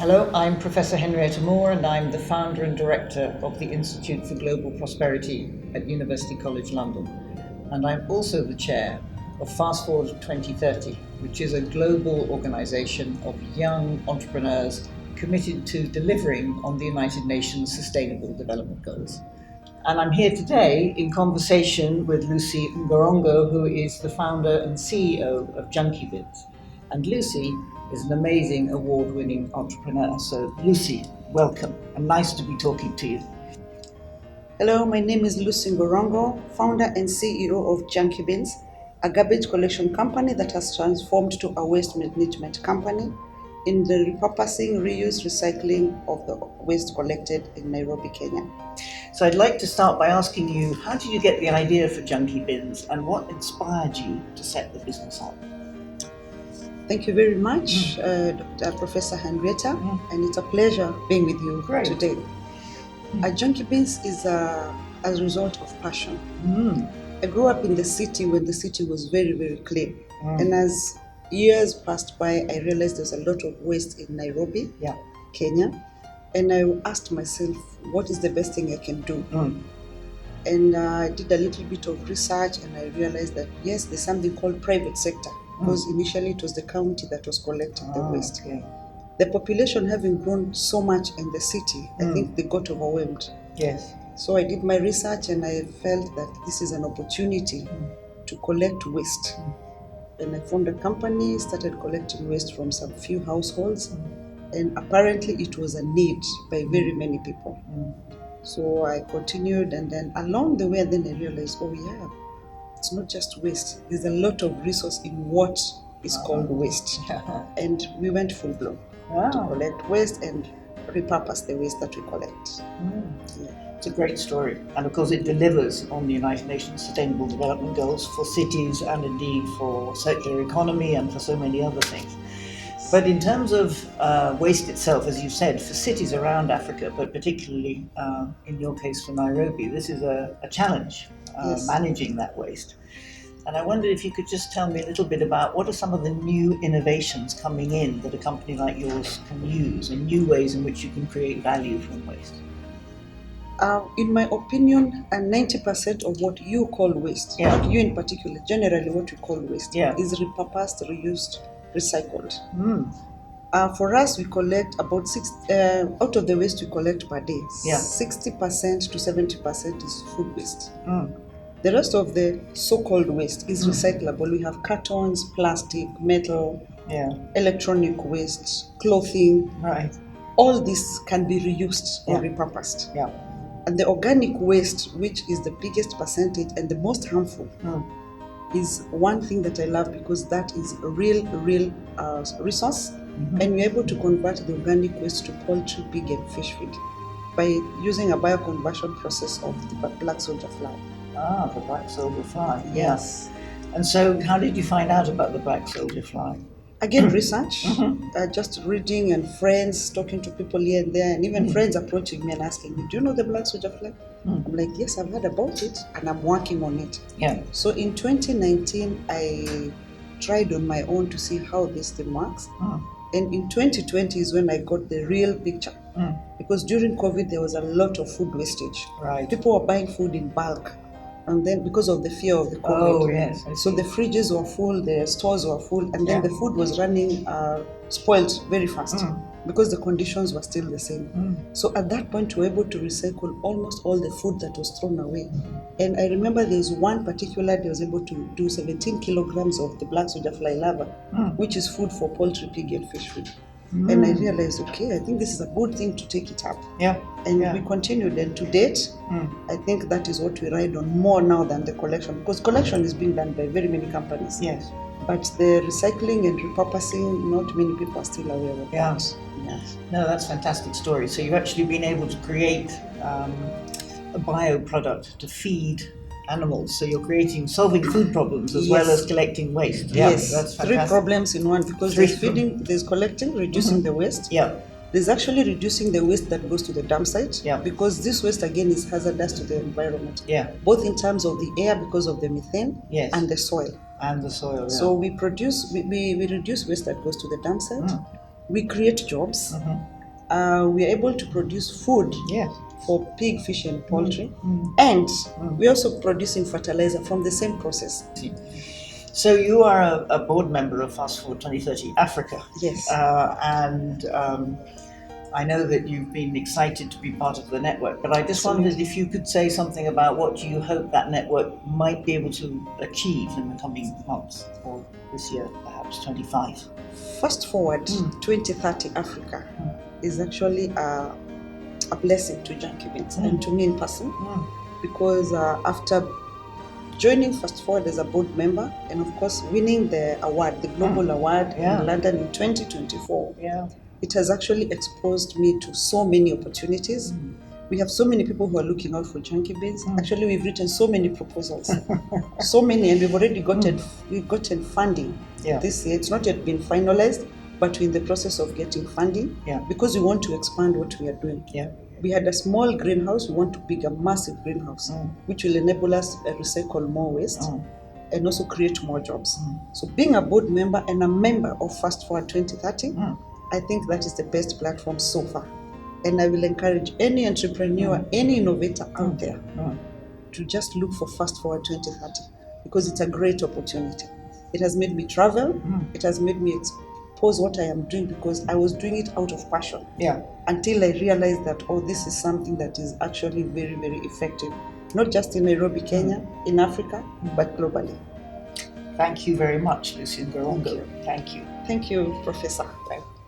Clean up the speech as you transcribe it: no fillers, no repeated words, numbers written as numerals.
Hello, I'm Professor Henrietta Moore and I'm the founder and director of the Institute for Global Prosperity at University College London. And I'm also the chair of Fast Forward 2030, which is a global organisation of young entrepreneurs committed to delivering on the United Nations Sustainable Development Goals. And I'm here today in conversation with Lucy Ngorongo, who is the founder and CEO of JunkyBins. And Lucy is an amazing award-winning entrepreneur. So Lucy, welcome, and nice to be talking to you. Hello, my name is Lucy Ngorongo, founder and CEO of JunkyBins, a garbage collection company that has transformed to a waste management company in the repurposing, reuse, recycling of the waste collected in Nairobi, Kenya. So I'd like to start by asking you, how did you get the idea for JunkyBins and what inspired you to set the business up? Thank you very much, Dr. Professor Henrietta, and it's a pleasure being with you today. JunkyBins is a result of passion. I grew up in the city when the city was very, very clean. And as years passed by, I realized there's a lot of waste in Nairobi, Kenya. And I asked myself, what is the best thing I can do? And I did a little bit of research and I realized that, yes, there's something called private sector. Because initially it was the county that was collecting the waste. The population having grown so much in the city, I think they got overwhelmed. Yes. So I did my research and I felt that this is an opportunity to collect waste. And I formed a company, started collecting waste from some few households. And apparently it was a need by very many people. So I continued, and then along the way, then I realized, oh yeah, it's not just waste. There's a lot of resource in what is called waste. And we went full blown to collect waste and repurpose the waste that we collect. It's a great story. And of course it delivers on the United Nations Sustainable Development Goals for cities and indeed for circular economy and for so many other things. But in terms of waste itself, as you said, for cities around Africa, but particularly in your case for Nairobi, this is a challenge. Managing that waste. And I wondered if you could just tell me a little bit about what are some of the new innovations coming in that a company like yours can use and new ways in which you can create value from waste? In my opinion, 90% of what you call waste, not you in particular, generally what we call waste, is repurposed, reused, recycled. For us, we collect about out of the waste we collect per day, 60% to 70% is food waste. The rest of the so-called waste is recyclable. We have cartons, plastic, metal, electronic waste, clothing. All this can be reused or repurposed. And the organic waste, which is the biggest percentage and the most harmful, is one thing that I love because that is a real resource. And we're able to convert the organic waste to poultry, pig and fish feed by using a bioconversion process of the black soldier fly. The black soldier fly, yes. And so how did you find out about the black soldier fly? Again, research, just reading and friends, talking to people here and there, and even friends approaching me and asking me, do you know the black soldier fly? I'm like, yes, I've heard about it and I'm working on it. So in 2019, I tried on my own to see how this thing works. And in 2020 is when I got the real picture. Because during COVID, there was a lot of food wastage. People were buying food in bulk. And then because of the fear of the COVID, so the fridges were full, the stores were full, and then the food was running spoiled very fast because the conditions were still the same. So at that point, we were able to recycle almost all the food that was thrown away. And I remember there was one particular day I was able to do 17 kilograms of the black soldier fly larva, which is food for poultry, pig, and fish food. And I realized, okay, I think this is a good thing to take it up. And we continued, and to date, I think that is what we ride on more now than the collection, because collection is being done by very many companies. But the recycling and repurposing, not many people are still aware of that. No, that's a fantastic story. So you've actually been able to create a bioproduct to feed animals. So you're solving food problems as well as collecting waste. Yes, that's fantastic. 3 problems in one, because there's feeding, there's collecting, reducing the waste. There's actually reducing the waste that goes to the dump site, because this waste again is hazardous to the environment. Both in terms of the air because of the methane and the soil. So we reduce waste that goes to the dump site. We create jobs. we are able to produce food Yes. for pig, fish, and poultry, and we're also producing fertilizer from the same process. So you are a board member of Fast Forward 2030 Africa. Yes. And I know that you've been excited to be part of the network, but I just wondered if you could say something about what you hope that network might be able to achieve in the coming months, or this year, perhaps 25. Fast Forward 2030 Africa is actually a blessing to JunkyBins and to me in person, because after joining Fast Forward as a board member and of course winning the award, the Global Award in London in 2024, it has actually exposed me to so many opportunities. We have so many people who are looking out for JunkyBins. Actually, we've written so many proposals, so many, and we've already gotten funding this year. It's not yet been finalized, but we're in the process of getting funding because we want to expand what we are doing. We had a small greenhouse. We want to build a massive greenhouse, which will enable us to recycle more waste and also create more jobs. So being a board member and a member of Fast Forward 2030, I think that is the best platform so far. And I will encourage any entrepreneur, any innovator out there to just look for Fast Forward 2030 because it's a great opportunity. It has made me travel. It has made me expose what I am doing because I was doing it out of passion. Until I realized that, oh, this is something that is actually very, very effective. Not just in Nairobi, Kenya, in Africa, but globally. Thank you very much, Lucy Ngorongo. Thank you, Professor. Thank you.